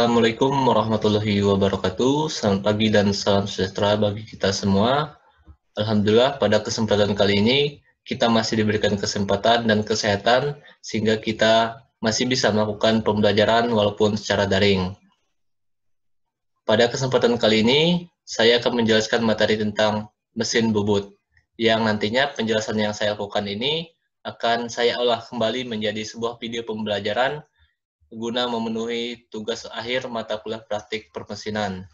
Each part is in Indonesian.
Assalamualaikum warahmatullahi wabarakatuh. Selamat pagi dan salam sejahtera bagi kita semua. Alhamdulillah, pada kesempatan kali ini kita masih diberikan kesempatan dan kesehatan sehingga kita masih bisa melakukan pembelajaran walaupun secara daring. Pada kesempatan kali ini, saya akan menjelaskan materi tentang mesin bubut, yang nantinya penjelasan yang saya lakukan ini akan saya olah kembali menjadi sebuah video pembelajaran guna memenuhi tugas akhir mata kuliah praktik permesinan.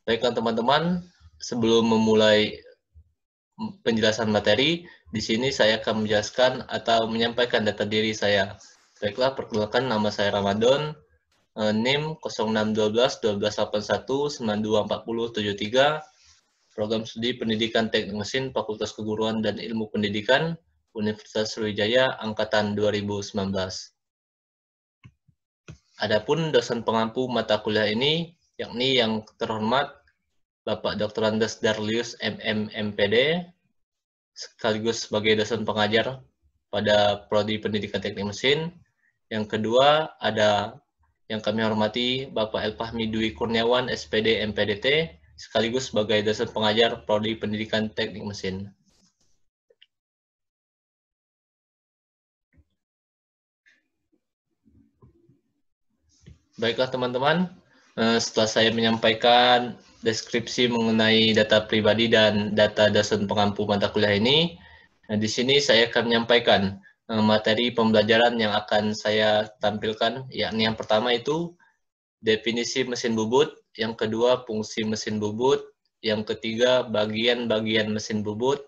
Baiklah teman-teman, sebelum memulai penjelasan materi, di sini saya akan menjelaskan atau menyampaikan data diri saya. Baiklah, perkenalkan, nama saya Ramadan, NIM 0612-1281-924073, program studi Pendidikan Teknik Mesin, Fakultas Keguruan dan Ilmu Pendidikan, Universitas Sriwijaya, Angkatan 2019. Adapun dosen pengampu mata kuliah ini, yakni yang terhormat Bapak Dr. Andes Darlius MM MPD, sekaligus sebagai dosen pengajar pada Prodi Pendidikan Teknik Mesin. Yang kedua ada yang kami hormati Bapak Elfahmi Dwi Kurniawan SPD MPDT, sekaligus sebagai dosen pengajar Prodi Pendidikan Teknik Mesin. Baiklah teman-teman, setelah saya menyampaikan deskripsi mengenai data pribadi dan data dosen pengampu mata kuliah ini, di sini saya akan menyampaikan materi pembelajaran yang akan saya tampilkan, yakni yang pertama itu definisi mesin bubut, yang kedua fungsi mesin bubut, yang ketiga bagian-bagian mesin bubut,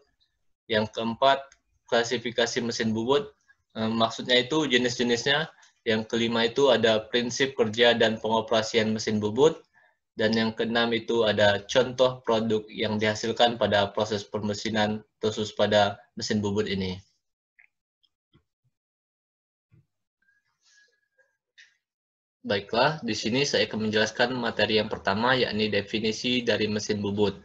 yang keempat klasifikasi mesin bubut, maksudnya itu jenis-jenisnya. Yang kelima itu ada prinsip kerja dan pengoperasian mesin bubut. Dan yang keenam itu ada contoh produk yang dihasilkan pada proses permesinan khusus pada mesin bubut ini. Baiklah, di sini saya akan menjelaskan materi yang pertama, yakni definisi dari mesin bubut.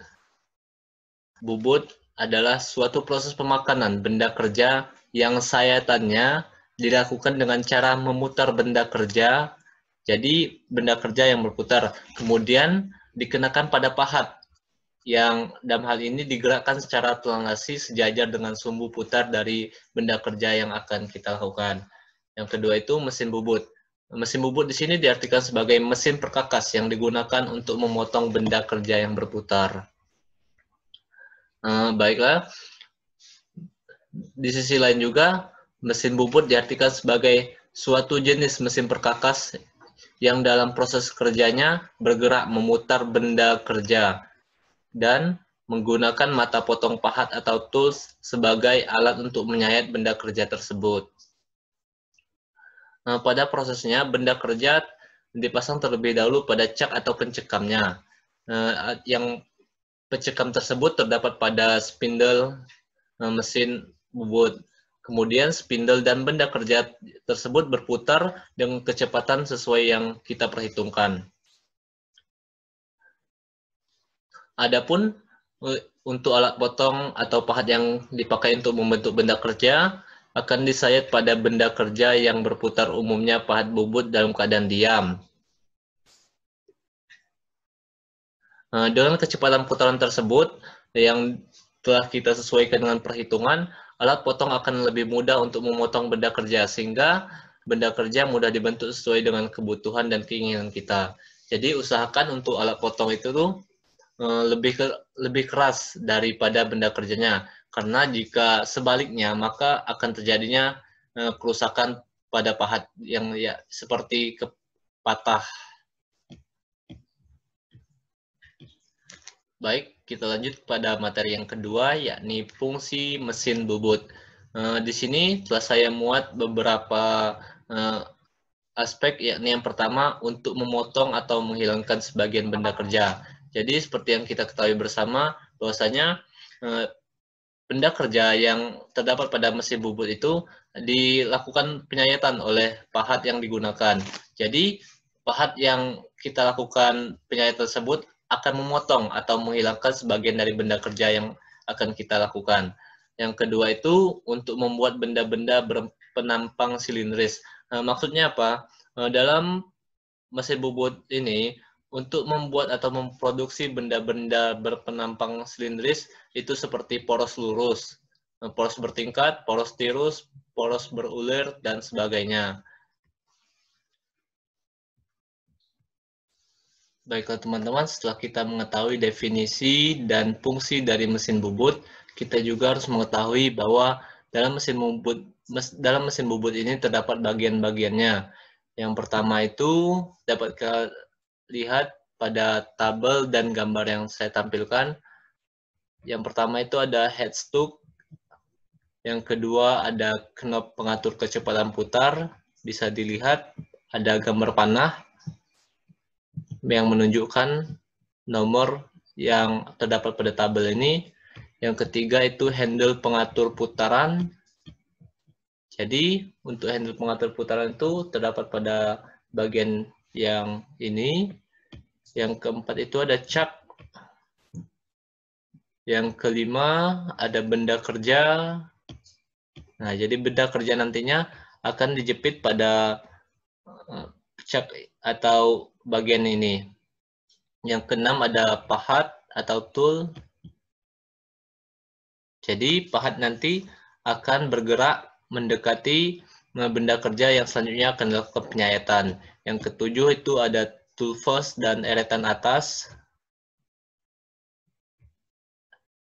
Bubut adalah suatu proses pemakanan benda kerja yang sayatannya dilakukan dengan cara memutar benda kerja. Jadi benda kerja yang berputar kemudian dikenakan pada pahat yang dalam hal ini digerakkan secara telangasih sejajar dengan sumbu putar dari benda kerja yang akan kita lakukan. Yang kedua itu mesin bubut. Mesin bubut di sini diartikan sebagai mesin perkakas yang digunakan untuk memotong benda kerja yang berputar. Baiklah, di sisi lain juga mesin bubut diartikan sebagai suatu jenis mesin perkakas yang dalam proses kerjanya bergerak memutar benda kerja dan menggunakan mata potong pahat atau tools sebagai alat untuk menyayat benda kerja tersebut. Pada prosesnya, benda kerja dipasang terlebih dahulu pada cak atau pencekamnya. Yang pencekam tersebut terdapat pada spindle mesin bubut. Kemudian spindle dan benda kerja tersebut berputar dengan kecepatan sesuai yang kita perhitungkan. Adapun untuk alat potong atau pahat yang dipakai untuk membentuk benda kerja akan disayat pada benda kerja yang berputar, umumnya pahat bubut dalam keadaan diam. Dengan kecepatan putaran tersebut yang telah kita sesuaikan dengan perhitungan, alat potong akan lebih mudah untuk memotong benda kerja, sehingga benda kerja mudah dibentuk sesuai dengan kebutuhan dan keinginan kita. Jadi usahakan untuk alat potong itu tuh lebih keras daripada benda kerjanya, karena jika sebaliknya maka akan terjadinya kerusakan pada pahat yang ya seperti patah. Baik, kita lanjut pada materi yang kedua, yakni fungsi mesin bubut. Di sini telah saya muat beberapa aspek, yakni yang pertama untuk memotong atau menghilangkan sebagian benda kerja. Jadi seperti yang kita ketahui bersama, bahwasanya benda kerja yang terdapat pada mesin bubut itu dilakukan penyayatan oleh pahat yang digunakan. Jadi pahat yang kita lakukan penyayatan tersebut akan memotong atau menghilangkan sebagian dari benda kerja yang akan kita lakukan. Yang kedua itu untuk membuat benda-benda berpenampang silindris. Maksudnya apa? Dalam mesin bubut ini untuk membuat atau memproduksi benda-benda berpenampang silindris itu seperti poros lurus, poros bertingkat, poros tirus, poros berulir, dan sebagainya. Baiklah teman-teman, setelah kita mengetahui definisi dan fungsi dari mesin bubut, kita juga harus mengetahui bahwa dalam mesin bubut ini terdapat bagian-bagiannya. Yang pertama itu dapat kita lihat pada tabel dan gambar yang saya tampilkan. Yang pertama itu ada headstock, yang kedua ada knop pengatur kecepatan putar, bisa dilihat ada gambar panah yang menunjukkan nomor yang terdapat pada tabel ini. Yang ketiga itu handle pengatur putaran. Jadi untuk handle pengatur putaran itu terdapat pada bagian yang ini. Yang keempat itu ada chuck. Yang kelima ada benda kerja. Nah, jadi benda kerja nantinya akan dijepit pada chuck atau bagian ini. Yang keenam ada pahat atau tool. Jadi pahat nanti akan bergerak mendekati benda kerja yang selanjutnya akan dilakukan penyayatan. Yang ketujuh itu ada tool face dan eretan atas.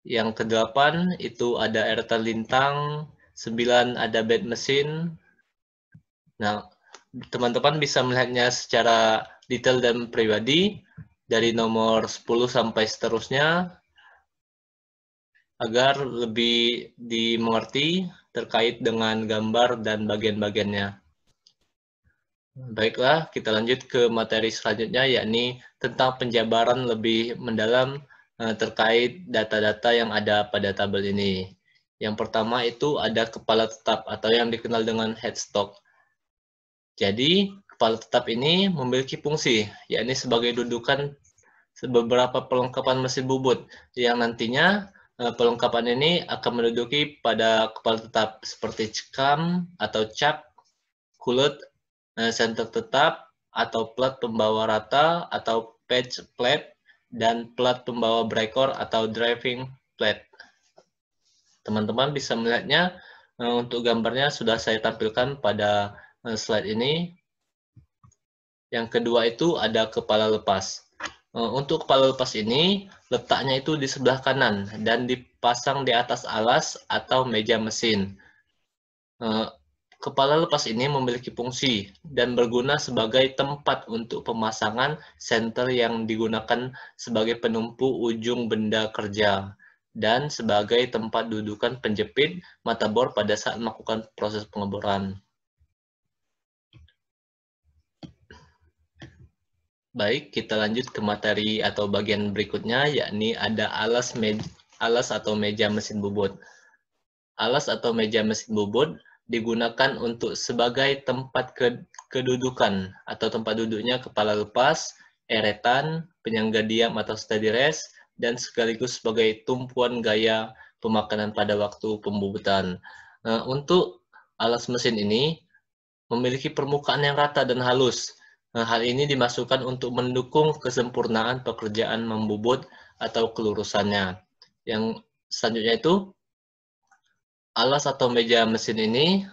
Yang kedelapan itu ada eretan lintang. 9 ada bed mesin. Nah, teman-teman bisa melihatnya secara detail dan pribadi dari nomor 10 sampai seterusnya agar lebih dimengerti terkait dengan gambar dan bagian-bagiannya. Baiklah, kita lanjut ke materi selanjutnya, yakni tentang penjabaran lebih mendalam terkait data-data yang ada pada tabel ini. Yang pertama itu ada kepala tetap atau yang dikenal dengan headstock. Jadi, kepala tetap ini memiliki fungsi, yakni sebagai dudukan beberapa perlengkapan mesin bubut yang nantinya perlengkapan ini akan menduduki pada kepala tetap seperti cekam atau chuck, kulet, senter tetap atau plat pembawa rata atau patch plate, dan plat pembawa breaker atau driving plate. Teman-teman bisa melihatnya, untuk gambarnya sudah saya tampilkan pada slide ini. Yang kedua itu ada kepala lepas. Untuk kepala lepas ini, letaknya itu di sebelah kanan dan dipasang di atas alas atau meja mesin. Kepala lepas ini memiliki fungsi dan berguna sebagai tempat untuk pemasangan senter yang digunakan sebagai penumpu ujung benda kerja dan sebagai tempat dudukan penjepit mata bor pada saat melakukan proses pengeboran. Baik, kita lanjut ke materi atau bagian berikutnya, yakni ada alas atau meja mesin bubut. Alas atau meja mesin bubut digunakan untuk sebagai tempat kedudukan atau tempat duduknya kepala lepas, eretan, penyangga diam atau steady rest, dan sekaligus sebagai tumpuan gaya pemakanan pada waktu pembubutan. Untuk alas mesin ini memiliki permukaan yang rata dan halus. Hal ini dimasukkan untuk mendukung kesempurnaan pekerjaan membubut atau kelurusannya. Yang selanjutnya itu, alas atau meja mesin ini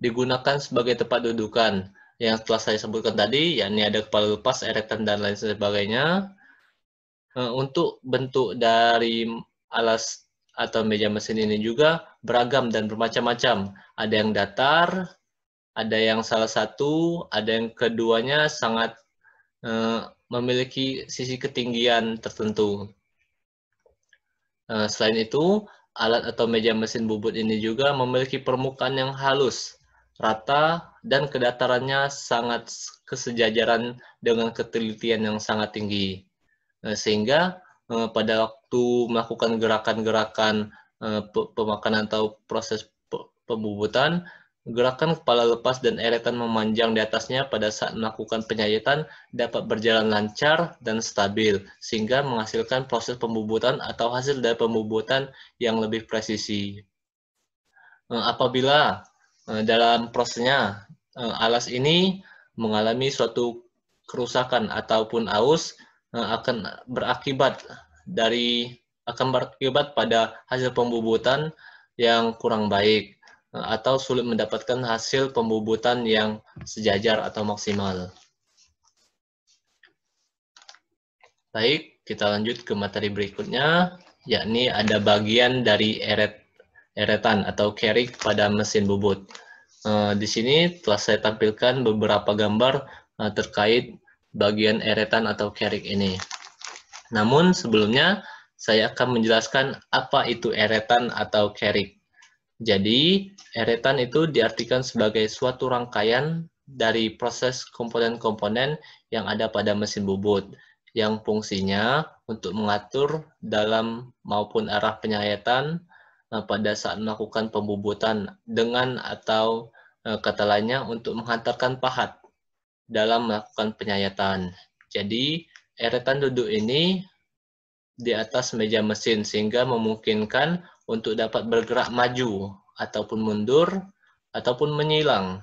digunakan sebagai tempat dudukan yang telah saya sebutkan tadi, yakni ada kepala lepas, eretan, dan lain sebagainya. Untuk bentuk dari alas atau meja mesin ini juga beragam dan bermacam-macam. Ada yang datar, ada yang salah satu, ada yang keduanya sangat memiliki sisi ketinggian tertentu. Selain itu, alat atau meja mesin bubut ini juga memiliki permukaan yang halus, rata, dan kedatarannya sangat kesejajaran dengan ketelitian yang sangat tinggi. Sehingga pada waktu melakukan gerakan-gerakan pemakanan atau proses pembubutan, gerakan kepala lepas dan eretan memanjang di atasnya pada saat melakukan penyayatan dapat berjalan lancar dan stabil, sehingga menghasilkan proses pembubutan atau hasil dari pembubutan yang lebih presisi. Apabila dalam prosesnya alas ini mengalami suatu kerusakan ataupun aus akan berakibat pada hasil pembubutan yang kurang baik atau sulit mendapatkan hasil pembubutan yang sejajar atau maksimal. Baik, kita lanjut ke materi berikutnya, yakni ada bagian dari eretan atau carrick pada mesin bubut. Di sini telah saya tampilkan beberapa gambar terkait bagian eretan atau carrick ini. Namun sebelumnya saya akan menjelaskan apa itu eretan atau carrick. Jadi, eretan itu diartikan sebagai suatu rangkaian dari proses komponen-komponen yang ada pada mesin bubut, yang fungsinya untuk mengatur dalam maupun arah penyayatan pada saat melakukan pembubutan dengan atau kata lainnya untuk menghantarkan pahat dalam melakukan penyayatan. Jadi, eretan duduk ini di atas meja mesin sehingga memungkinkan untuk dapat bergerak maju ataupun mundur ataupun menyilang.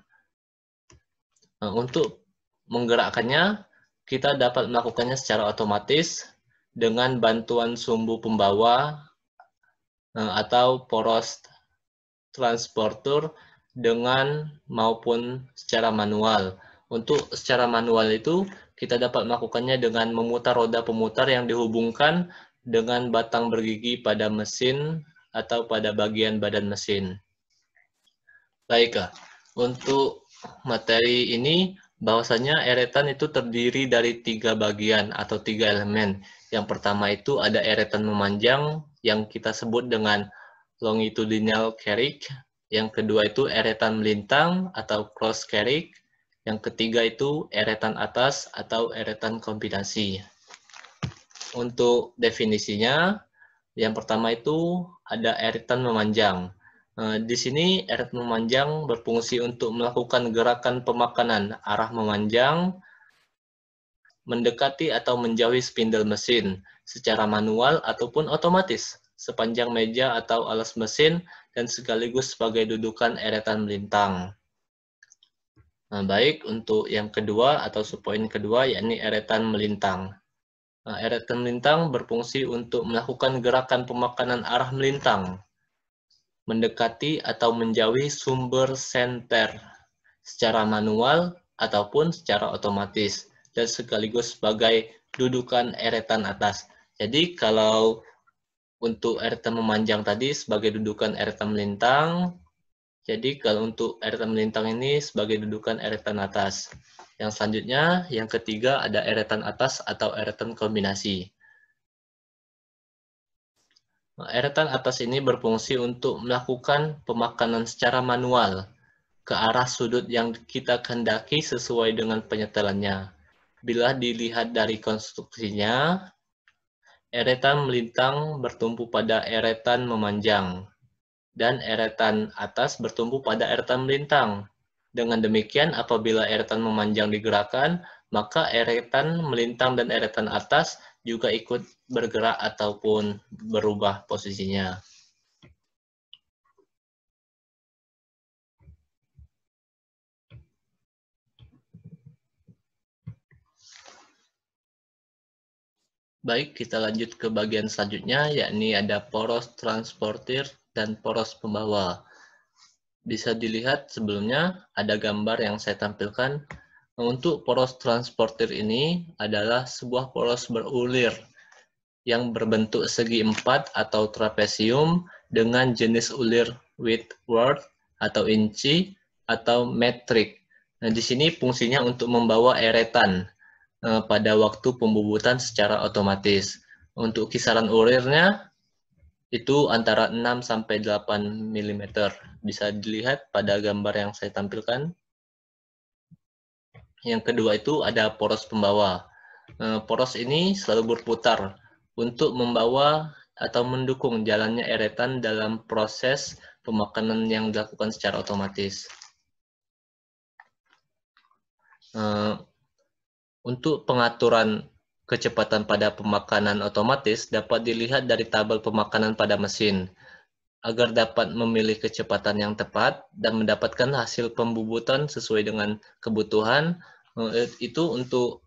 Untuk menggerakkannya, kita dapat melakukannya secara otomatis dengan bantuan sumbu pembawa atau poros transporter dengan maupun secara manual. Untuk secara manual itu kita dapat melakukannya dengan memutar roda pemutar yang dihubungkan dengan batang bergigi pada mesin atau pada bagian badan mesin. Baiklah, untuk materi ini bahwasanya eretan itu terdiri dari 3 bagian atau 3 elemen. Yang pertama itu ada eretan memanjang yang kita sebut dengan longitudinal carrick. Yang kedua itu eretan melintang atau cross carrick. Yang ketiga itu eretan atas atau eretan kombinasi. Untuk definisinya, yang pertama itu ada eretan memanjang. Di sini eretan memanjang berfungsi untuk melakukan gerakan pemakanan arah memanjang, mendekati atau menjauhi spindle mesin secara manual ataupun otomatis sepanjang meja atau alas mesin dan sekaligus sebagai dudukan eretan melintang. Baik, untuk yang kedua atau subpoin kedua yakni eretan melintang. Eretan melintang berfungsi untuk melakukan gerakan pemakanan arah melintang, mendekati atau menjauhi sumber senter secara manual ataupun secara otomatis dan sekaligus sebagai dudukan eretan atas. Jadi kalau untuk eretan memanjang tadi sebagai dudukan eretan melintang, jadi kalau untuk eretan melintang ini sebagai dudukan eretan atas. Yang selanjutnya, yang ketiga ada eretan atas atau eretan kombinasi. Eretan atas ini berfungsi untuk melakukan pemakanan secara manual ke arah sudut yang kita kehendaki sesuai dengan penyetelannya. Bila dilihat dari konstruksinya, eretan melintang bertumpu pada eretan memanjang, dan eretan atas bertumpu pada eretan melintang. Dengan demikian, apabila eretan memanjang digerakkan, maka eretan melintang dan eretan atas juga ikut bergerak ataupun berubah posisinya. Baik, kita lanjut ke bagian selanjutnya, yakni ada poros transportir dan poros pembawa. Bisa dilihat sebelumnya ada gambar yang saya tampilkan. Untuk poros transportir ini adalah sebuah poros berulir yang berbentuk segi empat atau trapesium dengan jenis ulir Whitworth atau inci atau metrik. Nah, di sini fungsinya untuk membawa eretan pada waktu pembubutan secara otomatis. Untuk kisaran ulirnya itu antara 6 sampai 8 mm. Bisa dilihat pada gambar yang saya tampilkan. Yang kedua itu ada poros pembawa. Poros ini selalu berputar untuk membawa atau mendukung jalannya eretan dalam proses pemakanan yang dilakukan secara otomatis. Untuk pengaturan kecepatan pada pemakanan otomatis dapat dilihat dari tabel pemakanan pada mesin. Agar dapat memilih kecepatan yang tepat dan mendapatkan hasil pembubutan sesuai dengan kebutuhan, itu untuk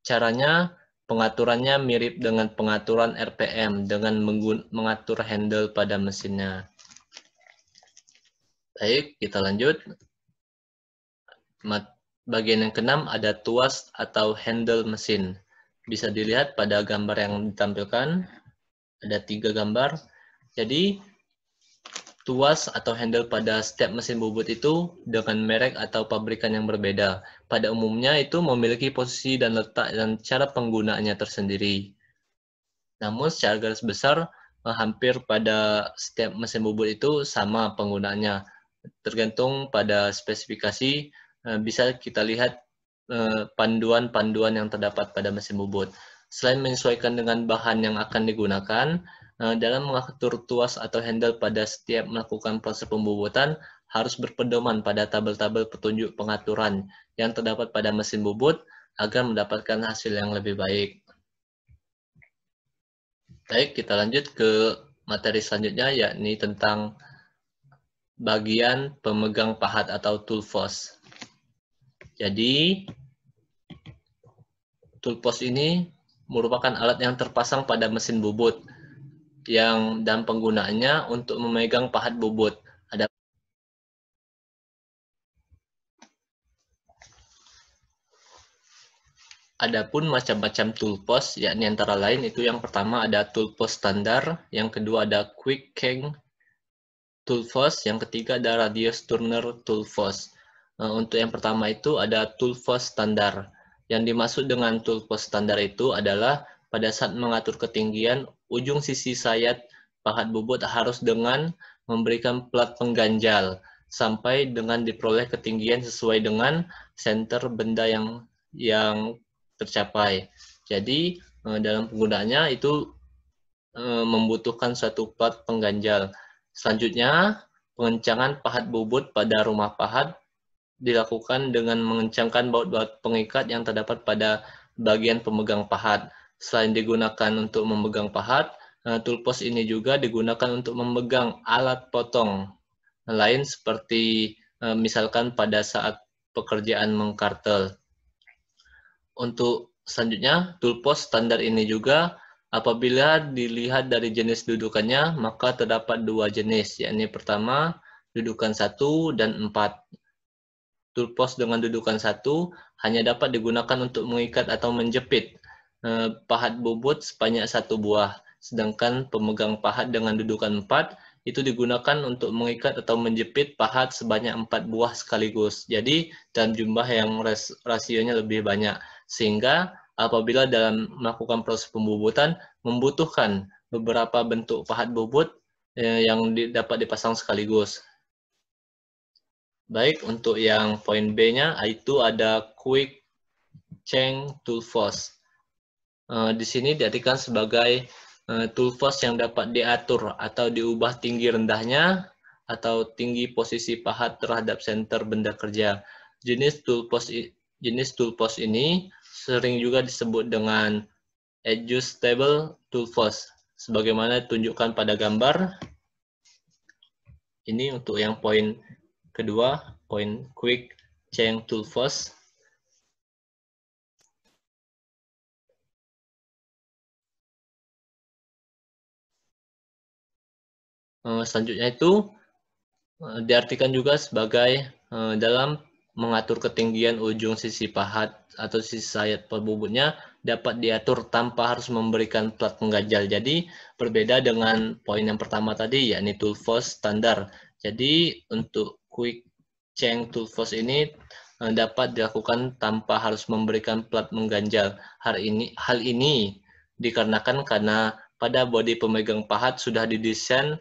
Caranya, pengaturannya mirip dengan pengaturan RPM dengan mengatur handle pada mesinnya. Baik, kita lanjut. Bagian yang keenam ada tuas atau handle mesin. Bisa dilihat pada gambar yang ditampilkan. Ada 3 gambar. Jadi, tuas atau handle pada setiap mesin bubut itu dengan merek atau pabrikan yang berbeda. Pada umumnya itu memiliki posisi dan letak dan cara penggunaannya tersendiri. Namun secara garis besar hampir pada setiap mesin bubut itu sama penggunaannya. Tergantung pada spesifikasi, bisa kita lihat panduan-panduan yang terdapat pada mesin bubut. Selain menyesuaikan dengan bahan yang akan digunakan, dalam mengatur tuas atau handle pada setiap melakukan proses pembubutan, harus berpedoman pada tabel-tabel petunjuk pengaturan yang terdapat pada mesin bubut agar mendapatkan hasil yang lebih baik. Baik, kita lanjut ke materi selanjutnya, yakni tentang bagian pemegang pahat atau toolpost. Jadi, toolpost ini merupakan alat yang terpasang pada mesin bubut dan penggunaannya untuk memegang pahat bubut. Adapun macam-macam toolpost, yakni antara lain itu yang pertama ada toolpost standar, yang kedua ada quick change toolpost, yang ketiga ada radius turner toolpost. Untuk yang pertama itu ada toolpost standar. Yang dimaksud dengan toolpost standar itu adalah pada saat mengatur ketinggian, ujung sisi sayat pahat bubut harus dengan memberikan plat pengganjal sampai dengan diperoleh ketinggian sesuai dengan center benda yang tercapai. Jadi dalam penggunaannya itu membutuhkan suatu plat pengganjal. Selanjutnya, pengencangan pahat bubut pada rumah pahat dilakukan dengan mengencangkan baut-baut pengikat yang terdapat pada bagian pemegang pahat. Selain digunakan untuk memegang pahat, toolpost ini juga digunakan untuk memegang alat potong lain seperti misalkan pada saat pekerjaan mengkartel. Untuk selanjutnya, toolpost standar ini juga apabila dilihat dari jenis dudukannya, maka terdapat 2 jenis, yakni pertama, dudukan 1 dan 4. Toolpost dengan dudukan 1 hanya dapat digunakan untuk mengikat atau menjepit pahat bubut sebanyak 1 buah, sedangkan pemegang pahat dengan dudukan 4 itu digunakan untuk mengikat atau menjepit pahat sebanyak 4 buah sekaligus. Jadi dalam jumlah yang rasionya lebih banyak, sehingga apabila dalam melakukan proses pembubutan membutuhkan beberapa bentuk pahat bubut yang dapat dipasang sekaligus. Baik, untuk yang poin B-nya itu ada quick change toolpost. Di sini diartikan sebagai toolpost yang dapat diatur atau diubah tinggi rendahnya atau tinggi posisi pahat terhadap center benda kerja. Jenis toolpost ini sering juga disebut dengan adjustable toolpost, sebagaimana ditunjukkan pada gambar. Ini untuk yang poin kedua, poin quick change toolpost. Selanjutnya itu diartikan juga sebagai dalam mengatur ketinggian ujung sisi pahat atau sisi sayat pembubutnya dapat diatur tanpa harus memberikan plat pengganjal. Jadi berbeda dengan poin yang pertama tadi, yakni toolpost standar. Jadi untuk quick change toolpost ini dapat dilakukan tanpa harus memberikan plat mengganjal. Hal ini dikarenakan karena pada bodi pemegang pahat sudah didesain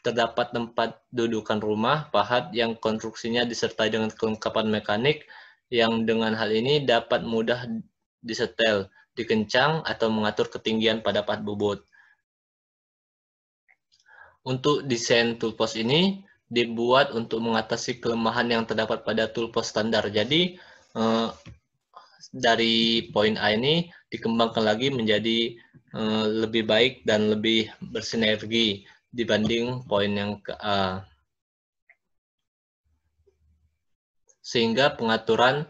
terdapat tempat dudukan rumah pahat yang konstruksinya disertai dengan kelengkapan mekanik yang dengan hal ini dapat mudah disetel, dikencang, atau mengatur ketinggian pada pahat bubut. Untuk desain toolpost ini dibuat untuk mengatasi kelemahan yang terdapat pada toolpost standar. Jadi dari poin A ini dikembangkan lagi menjadi lebih baik dan lebih bersinergi dibanding poin yang ke A. Sehingga pengaturan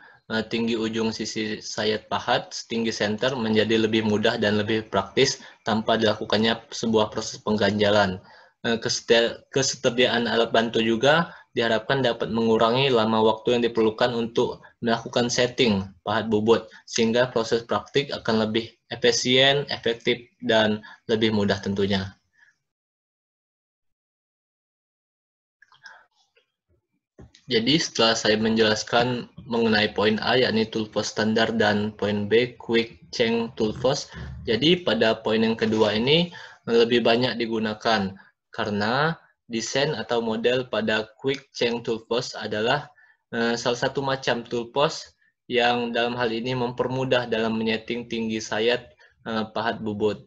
tinggi ujung sisi sayat pahat setinggi senter menjadi lebih mudah dan lebih praktis tanpa dilakukannya sebuah proses pengganjalan. Ketersediaan alat bantu juga diharapkan dapat mengurangi lama waktu yang diperlukan untuk melakukan setting pahat bobot, sehingga proses praktik akan lebih efisien, efektif, dan lebih mudah tentunya. Jadi setelah saya menjelaskan mengenai poin A, yakni toolpost standar, dan poin B, quick change toolpost, jadi pada poin yang kedua ini lebih banyak digunakan karena desain atau model pada quick change toolpost adalah salah satu macam toolpost yang dalam hal ini mempermudah dalam menyeting tinggi sayat pahat bobot.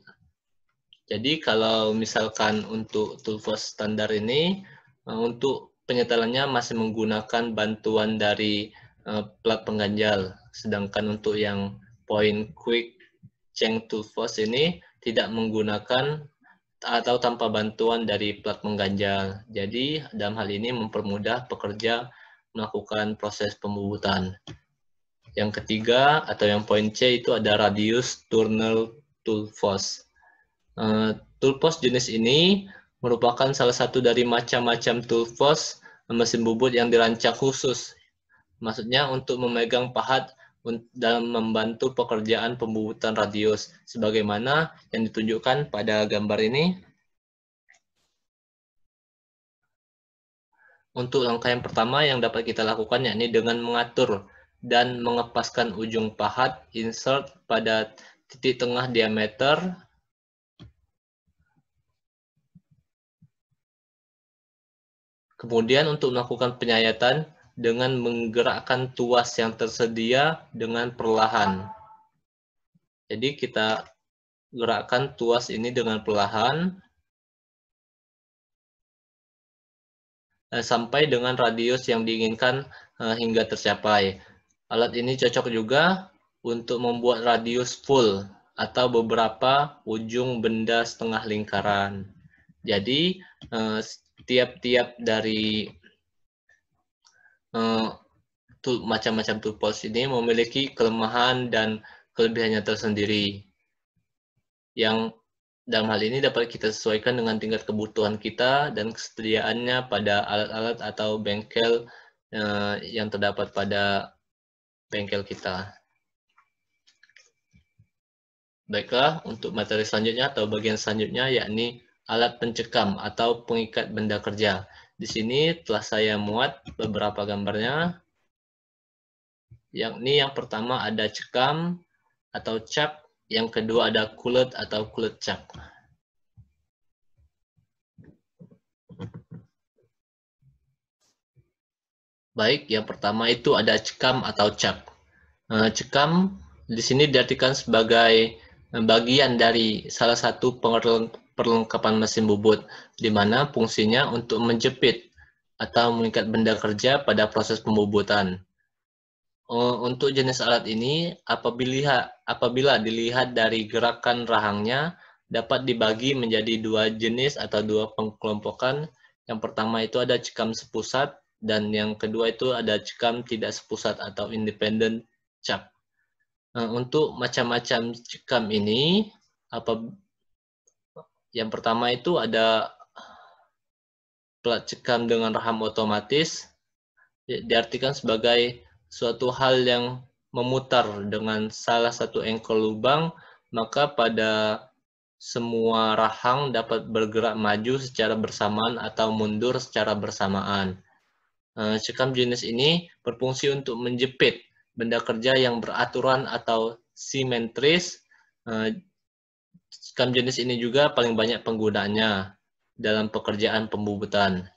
Jadi kalau misalkan untuk toolpost standar ini, untuk penyetelannya masih menggunakan bantuan dari plat pengganjal. Sedangkan untuk yang point quick change toolpost ini tidak menggunakan atau tanpa bantuan dari plat pengganjal. Jadi dalam hal ini mempermudah pekerja melakukan proses pembubutan. Yang ketiga atau yang poin C itu ada radius tunnel toolpost. Toolpost jenis ini merupakan salah satu dari macam-macam toolpost mesin bubut yang dirancang khusus. Maksudnya untuk memegang pahat dalam membantu pekerjaan pembubutan radius. Sebagaimana yang ditunjukkan pada gambar ini. Untuk langkah yang pertama yang dapat kita lakukan yakni dengan mengatur dan mengepaskan ujung pahat insert pada titik tengah diameter. Kemudian untuk melakukan penyayatan dengan menggerakkan tuas yang tersedia dengan perlahan. Jadi kita gerakkan tuas ini dengan perlahan sampai dengan radius yang diinginkan hingga tercapai. Alat ini cocok juga untuk membuat radius full atau beberapa ujung benda setengah lingkaran. Jadi tiap-tiap dari macam-macam toolpost ini memiliki kelemahan dan kelebihannya tersendiri, yang dalam hal ini dapat kita sesuaikan dengan tingkat kebutuhan kita dan kesediaannya pada alat-alat atau bengkel yang terdapat pada bengkel kita. Baiklah, untuk materi selanjutnya atau bagian selanjutnya yakni alat pencekam atau pengikat benda kerja. Di sini telah saya muat beberapa gambarnya, yakni yang pertama ada cekam atau cap, yang kedua ada kulet atau kulet cap. Baik, yang pertama itu ada cekam atau cap. Cekam di sini diartikan sebagai bagian dari salah satu perlengkapan mesin bubut, di mana fungsinya untuk menjepit atau mengikat benda kerja pada proses pembubutan. Untuk jenis alat ini, apabila dilihat dari gerakan rahangnya, dapat dibagi menjadi dua jenis atau dua pengelompokan. Yang pertama itu ada cekam sepusat, dan yang kedua itu ada cekam tidak sepusat atau independent cap. Untuk macam-macam cekam ini, yang pertama itu ada plat cekam dengan rahang otomatis, diartikan sebagai suatu hal yang memutar dengan salah satu engkol lubang, maka pada semua rahang dapat bergerak maju secara bersamaan atau mundur secara bersamaan. Cekam jenis ini berfungsi untuk menjepit benda kerja yang beraturan atau simetris. Cekam jenis ini juga paling banyak penggunaannya dalam pekerjaan pembubutan.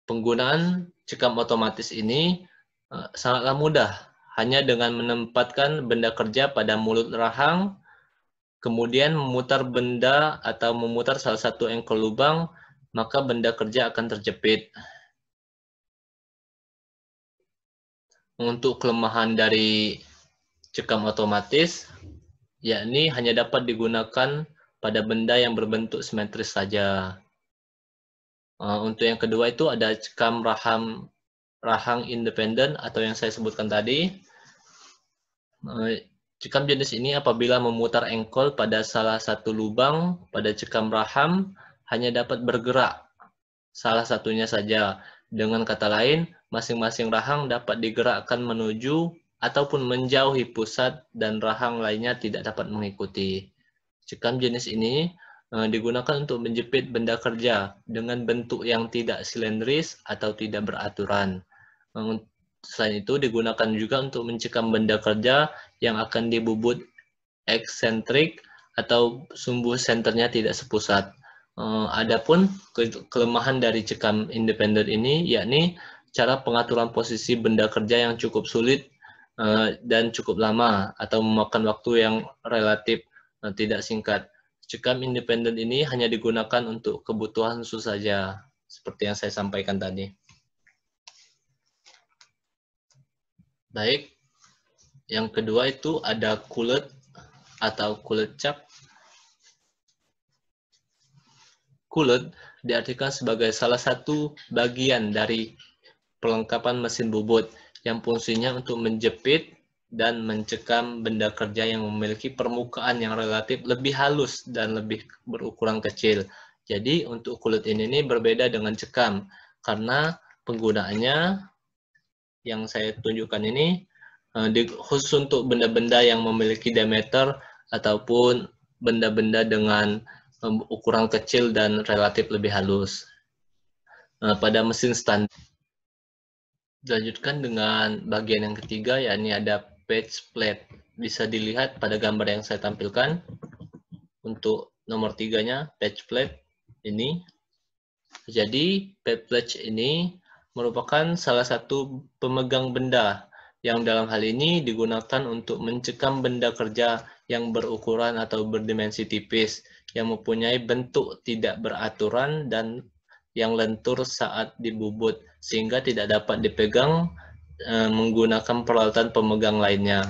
Penggunaan cekam otomatis ini sangatlah mudah, hanya dengan menempatkan benda kerja pada mulut rahang, kemudian memutar benda atau memutar salah satu engkol lubang, maka benda kerja akan terjepit. Untuk kelemahan dari cekam otomatis, yakni hanya dapat digunakan pada benda yang berbentuk simetris saja. Untuk yang kedua itu ada cekam rahang independen atau yang saya sebutkan tadi. Cekam jenis ini apabila memutar engkol pada salah satu lubang pada cekam raham hanya dapat bergerak salah satunya saja. Dengan kata lain, masing-masing rahang dapat digerakkan menuju ataupun menjauhi pusat dan rahang lainnya tidak dapat mengikuti. Cekam jenis ini digunakan untuk menjepit benda kerja dengan bentuk yang tidak silindris atau tidak beraturan. Selain itu digunakan juga untuk mencekam benda kerja yang akan dibubut eksentrik atau sumbu senternya tidak sepusat. Adapun kelemahan dari cekam independen ini yakni cara pengaturan posisi benda kerja yang cukup sulit dan cukup lama atau memakan waktu yang relatif tidak singkat. Cekam independen ini hanya digunakan untuk kebutuhan khusus saja, seperti yang saya sampaikan tadi. Baik, yang kedua itu ada kulet atau kulet cap. Kulet diartikan sebagai salah satu bagian dari perlengkapan mesin bubut yang fungsinya untuk menjepit dan mencekam benda kerja yang memiliki permukaan yang relatif lebih halus dan lebih berukuran kecil. Jadi untuk kulet ini berbeda dengan cekam karena penggunaannya yang saya tunjukkan ini khusus untuk benda-benda yang memiliki diameter ataupun benda-benda dengan ukuran kecil dan relatif lebih halus. Pada mesin standar. Dilanjutkan dengan bagian yang ketiga, yakni ada patch plate. Bisa dilihat pada gambar yang saya tampilkan. Untuk nomor 3-nya, patch plate ini. Jadi, patch plate ini merupakan salah satu pemegang benda yang dalam hal ini digunakan untuk mencekam benda kerja yang berukuran atau berdimensi tipis, yang mempunyai bentuk tidak beraturan dan yang lentur saat dibubut, sehingga tidak dapat dipegang menggunakan peralatan pemegang lainnya.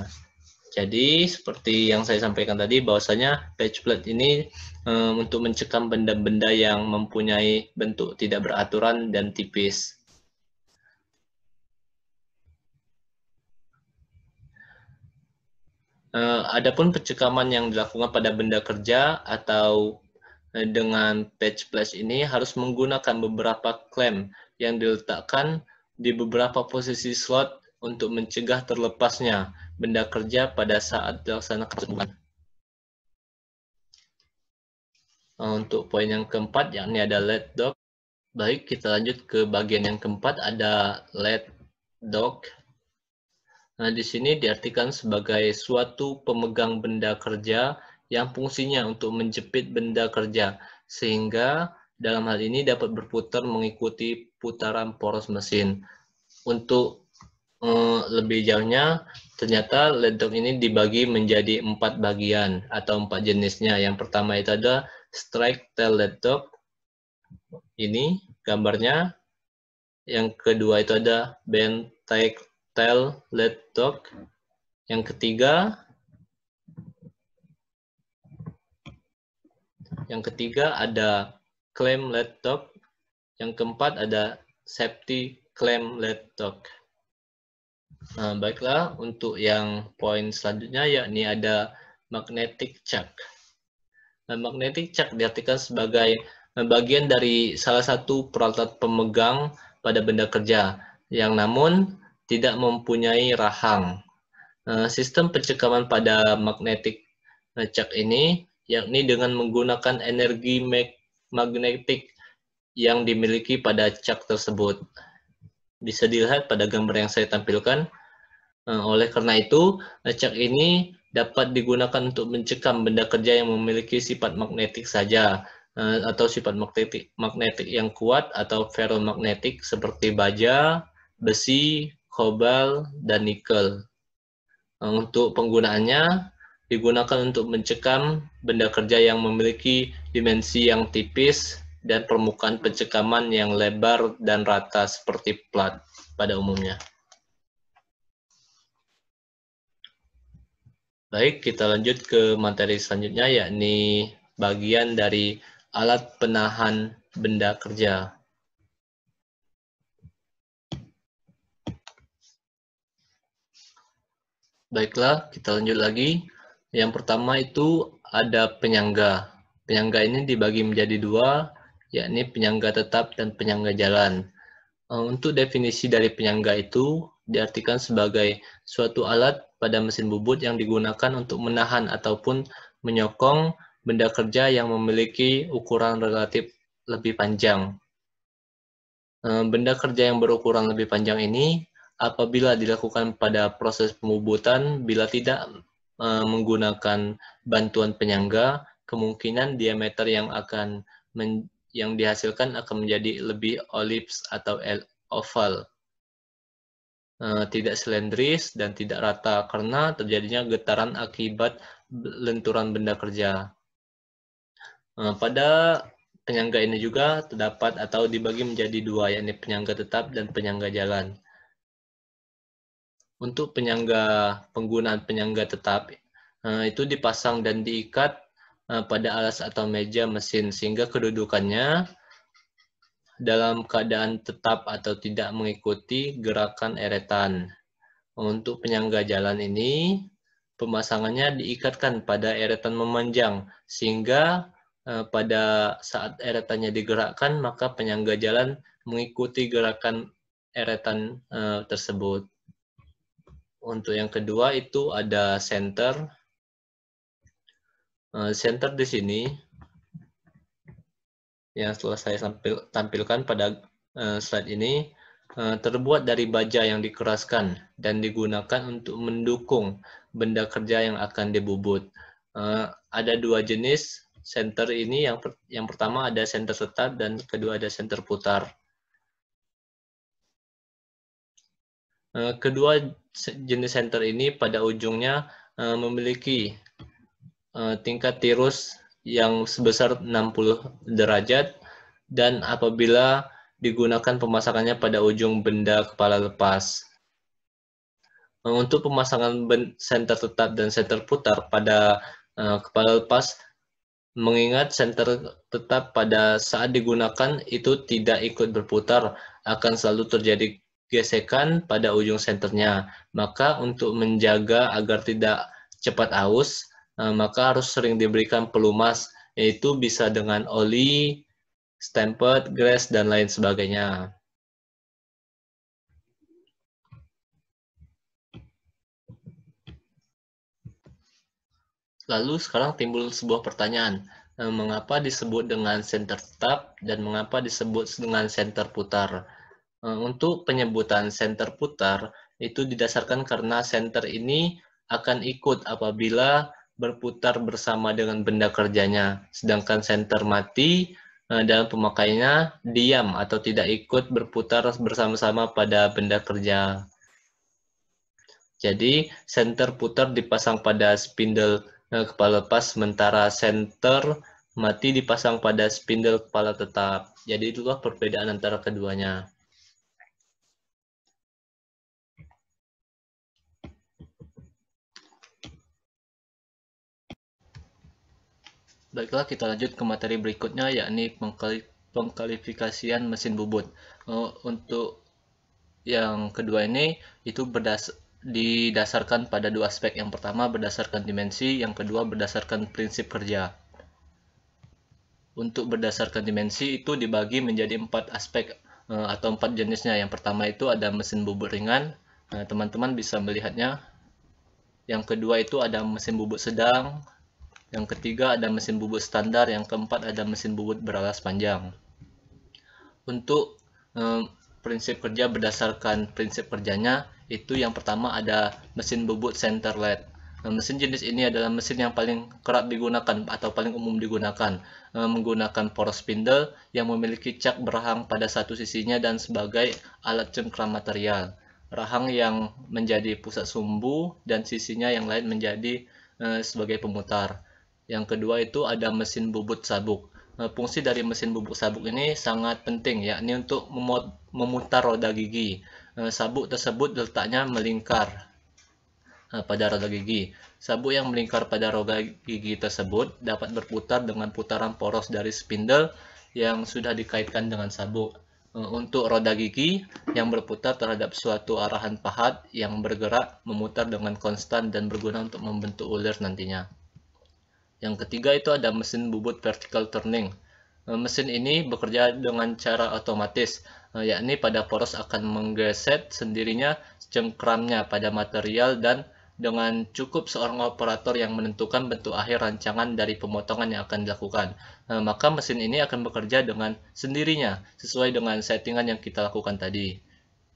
Jadi seperti yang saya sampaikan tadi, bahwasanya patch plate ini untuk mencekam benda-benda yang mempunyai bentuk tidak beraturan dan tipis. Adapun pencekaman yang dilakukan pada benda kerja atau dengan patch plate ini harus menggunakan beberapa klem yang diletakkan di beberapa posisi slot untuk mencegah terlepasnya benda kerja pada saat dilaksanakan tersebut. Untuk poin yang keempat, yakni ada lead dock. Baik, kita lanjut ke bagian yang keempat, ada lead dock. Nah, di sini diartikan sebagai suatu pemegang benda kerja yang fungsinya untuk menjepit benda kerja, sehingga dalam hal ini dapat berputar mengikuti putaran poros mesin. Untuk lebih jauhnya, ternyata lead dock ini dibagi menjadi 4 bagian atau 4 jenisnya. Yang pertama itu ada strike tail lead dock. Ini gambarnya. Yang kedua itu ada bend tail lead dock. Yang ketiga ada clamp lead dock. Yang keempat ada safety clamp lead dock. Nah, baiklah, untuk yang poin selanjutnya yakni ada magnetic chuck. Nah, magnetic chuck diartikan sebagai bagian dari salah satu peralatan pemegang pada benda kerja yang namun tidak mempunyai rahang. Sistem pencekaman pada magnetic chuck ini yakni dengan menggunakan energi magnetik yang dimiliki pada chuck tersebut. Bisa dilihat pada gambar yang saya tampilkan. Oleh karena itu, chuck ini dapat digunakan untuk mencekam benda kerja yang memiliki sifat magnetik saja, atau sifat magnetik yang kuat atau ferromagnetik seperti baja, besi, kobalt, dan nikel. Untuk penggunaannya, digunakan untuk mencekam benda kerja yang memiliki dimensi yang tipis dan permukaan pencekaman yang lebar dan rata seperti plat pada umumnya. Baik, kita lanjut ke materi selanjutnya, yakni bagian dari alat penahan benda kerja. Baiklah, kita lanjut lagi. Yang pertama itu ada penyangga. Penyangga ini dibagi menjadi dua, yakni penyangga tetap dan penyangga jalan. Untuk definisi dari penyangga itu diartikan sebagai suatu alat pada mesin bubut yang digunakan untuk menahan ataupun menyokong benda kerja yang memiliki ukuran relatif lebih panjang. Benda kerja yang berukuran lebih panjang ini apabila dilakukan pada proses pembubutan, bila tidak menggunakan bantuan penyangga, kemungkinan diameter yang dihasilkan akan menjadi lebih elips atau oval, tidak silindris dan tidak rata karena terjadinya getaran akibat lenturan benda kerja. Pada penyangga ini juga terdapat atau dibagi menjadi dua, yakni penyangga tetap dan penyangga jalan. Untuk penggunaan penyangga tetap, itu dipasang dan diikat pada alas atau meja mesin, sehingga kedudukannya dalam keadaan tetap atau tidak mengikuti gerakan eretan. Untuk penyangga jalan ini, pemasangannya diikatkan pada eretan memanjang, sehingga pada saat eretannya digerakkan, maka penyangga jalan mengikuti gerakan eretan tersebut. Untuk yang kedua itu ada center. Center di sini yang telah saya tampilkan pada slide ini terbuat dari baja yang dikeraskan dan digunakan untuk mendukung benda kerja yang akan dibubut. Ada dua jenis center ini, yang pertama ada center tetap dan kedua ada center putar. Kedua jenis center ini pada ujungnya memiliki tingkat tirus yang sebesar 60 derajat dan apabila digunakan pemasangannya pada ujung benda kepala lepas. Untuk pemasangan center tetap dan center putar pada kepala lepas, mengingat center tetap pada saat digunakan itu tidak ikut berputar, akan selalu terjadi gesekan pada ujung senternya. Maka untuk menjaga agar tidak cepat aus, maka harus sering diberikan pelumas, yaitu bisa dengan oli, stamped, grease, dan lain sebagainya. Lalu sekarang timbul sebuah pertanyaan, mengapa disebut dengan center tetap dan mengapa disebut dengan center putar? Untuk penyebutan center putar itu didasarkan karena center ini akan ikut apabila berputar bersama dengan benda kerjanya, sedangkan center mati dalam pemakaiannya diam atau tidak ikut berputar bersama-sama pada benda kerja. Jadi center putar dipasang pada spindle kepala lepas, sementara center mati dipasang pada spindle kepala tetap. Jadi itulah perbedaan antara keduanya. Baiklah, kita lanjut ke materi berikutnya, yakni pengkalifikasian mesin bubut. Untuk yang kedua ini itu didasarkan pada dua aspek. Yang pertama berdasarkan dimensi, yang kedua berdasarkan prinsip kerja. Untuk berdasarkan dimensi itu dibagi menjadi 4 aspek atau 4 jenisnya. Yang pertama itu ada mesin bubut ringan, teman-teman bisa melihatnya. Yang kedua itu ada mesin bubut sedang, yang ketiga ada mesin bubut standar, yang keempat ada mesin bubut beralas panjang. Untuk prinsip kerja berdasarkan prinsip kerjanya, itu yang pertama ada mesin bubut center lead. Mesin jenis ini adalah mesin yang paling kerap digunakan atau paling umum digunakan, menggunakan poros spindle yang memiliki cak berahang pada satu sisinya dan sebagai alat cengkram material. Rahang yang menjadi pusat sumbu dan sisinya yang lain menjadi sebagai pemutar. Yang kedua itu ada mesin bubut sabuk. Fungsi dari mesin bubuk sabuk ini sangat penting, yakni untuk memutar roda gigi. Sabuk tersebut letaknya melingkar pada roda gigi. Sabuk yang melingkar pada roda gigi tersebut dapat berputar dengan putaran poros dari spindle yang sudah dikaitkan dengan sabuk. untuk roda gigi yang berputar terhadap suatu arahan pahat yang bergerak memutar dengan konstan dan berguna untuk membentuk ulir nantinya. Yang ketiga itu ada mesin bubut vertical turning. Mesin ini bekerja dengan cara otomatis, yakni pada poros akan menggeser sendirinya cengkramnya pada material dan dengan cukup seorang operator yang menentukan bentuk akhir rancangan dari pemotongan yang akan dilakukan. Maka mesin ini akan bekerja dengan sendirinya sesuai dengan settingan yang kita lakukan tadi.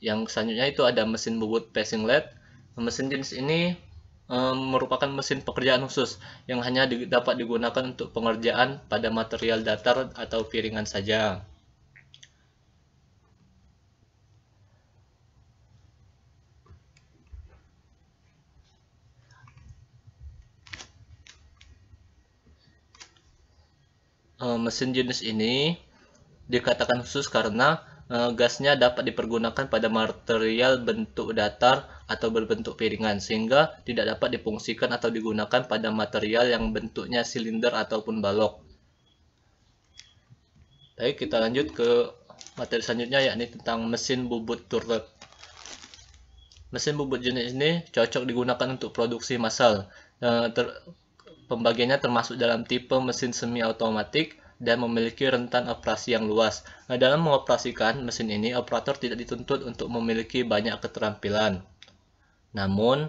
Yang selanjutnya itu ada mesin bubut passing lathe. Mesin jenis ini merupakan mesin pekerjaan khusus yang hanya dapat digunakan untuk pengerjaan pada material datar atau piringan saja. Mesin jenis ini dikatakan khusus karena gasnya dapat dipergunakan pada material bentuk datar atau berbentuk piringan, sehingga tidak dapat difungsikan atau digunakan pada material yang bentuknya silinder ataupun balok. Baik, kita lanjut ke materi selanjutnya, yakni tentang mesin bubut turret. Mesin bubut jenis ini cocok digunakan untuk produksi massal. Pembagiannya termasuk dalam tipe mesin semi otomatik dan memiliki rentan operasi yang luas. Dalam mengoperasikan mesin ini, operator tidak dituntut untuk memiliki banyak keterampilan. Namun,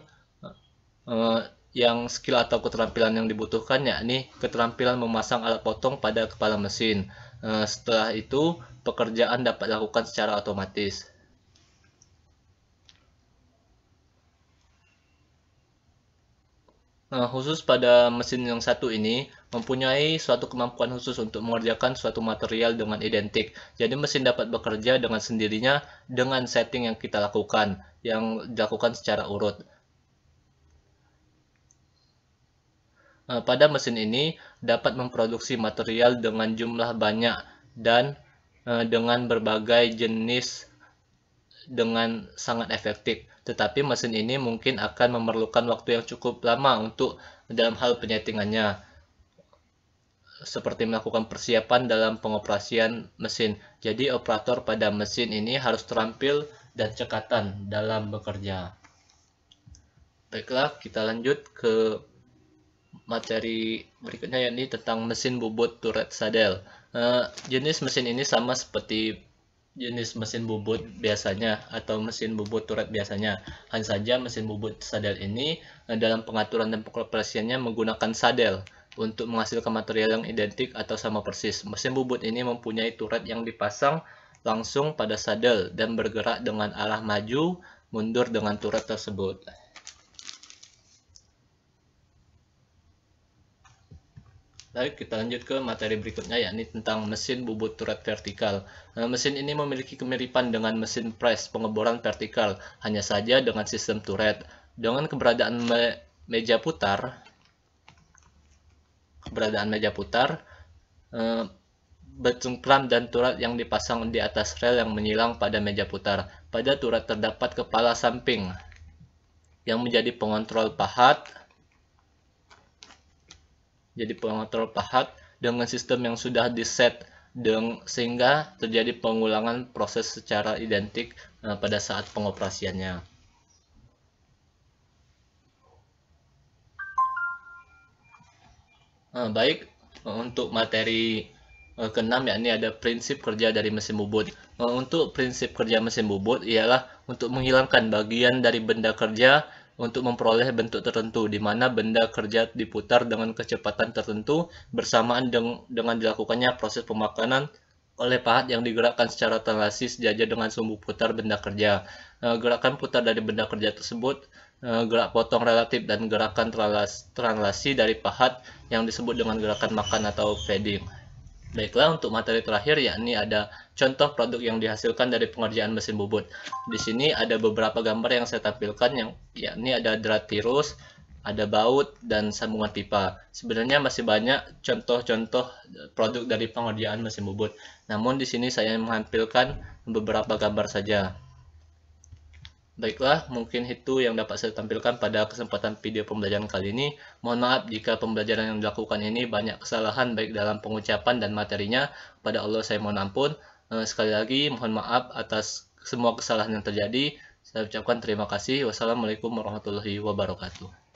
yang skill atau keterampilan yang dibutuhkan yakni keterampilan memasang alat potong pada kepala mesin. Setelah itu, pekerjaan dapat dilakukan secara otomatis. Khusus pada mesin yang satu ini mempunyai suatu kemampuan khusus untuk mengerjakan suatu material dengan identik. Jadi mesin dapat bekerja dengan sendirinya dengan setting yang kita lakukan, yang dilakukan secara urut. Pada mesin ini dapat memproduksi material dengan jumlah banyak dan dengan berbagai jenis dengan sangat efektif. Tetapi mesin ini mungkin akan memerlukan waktu yang cukup lama untuk dalam hal penyetingannya, seperti melakukan persiapan dalam pengoperasian mesin. Jadi operator pada mesin ini harus terampil dan cekatan dalam bekerja. Baiklah, kita lanjut ke materi berikutnya, yakni tentang mesin bubut turret sadel. Jenis mesin ini sama seperti jenis mesin bubut biasanya atau mesin bubut turret biasanya. Hanya saja mesin bubut sadel ini dalam pengaturan dan pengoperasiannya menggunakan sadel untuk menghasilkan material yang identik atau sama persis. Mesin bubut ini mempunyai turret yang dipasang langsung pada sadel dan bergerak dengan arah maju mundur dengan turret tersebut. Baik, kita lanjut ke materi berikutnya, yakni tentang mesin bubut turret vertikal. Mesin ini memiliki kemiripan dengan mesin press pengeboran vertikal, hanya saja dengan sistem turret. Dengan keberadaan meja putar, bercengkram dan turret yang dipasang di atas rel yang menyilang pada meja putar. Pada turret terdapat kepala samping yang menjadi pengontrol pahat. Dengan sistem yang sudah diset sehingga terjadi pengulangan proses secara identik pada saat pengoperasiannya. Baik, untuk materi ke-6 yakni ada prinsip kerja dari mesin bubut. Untuk prinsip kerja mesin bubut ialah untuk menghilangkan bagian dari benda kerja untuk memperoleh bentuk tertentu, di mana benda kerja diputar dengan kecepatan tertentu bersamaan dengan dilakukannya proses pemakanan oleh pahat yang digerakkan secara translasi sejajar dengan sumbu putar benda kerja. Gerakan putar dari benda kerja tersebut, gerak potong relatif, dan gerakan translasi dari pahat yang disebut dengan gerakan makan atau feeding. Baiklah, untuk materi terakhir yakni ada contoh produk yang dihasilkan dari pengerjaan mesin bubut. Di sini ada beberapa gambar yang saya tampilkan, yakni ada drat tirus, ada baut, dan sambungan pipa. Sebenarnya masih banyak contoh-contoh produk dari pengerjaan mesin bubut. Namun di sini saya menampilkan beberapa gambar saja. Baiklah, mungkin itu yang dapat saya tampilkan pada kesempatan video pembelajaran kali ini. Mohon maaf jika pembelajaran yang dilakukan ini banyak kesalahan baik dalam pengucapan dan materinya. Pada Allah saya mohon ampun. Sekali lagi mohon maaf atas semua kesalahan yang terjadi. Saya ucapkan terima kasih. Wassalamualaikum warahmatullahi wabarakatuh.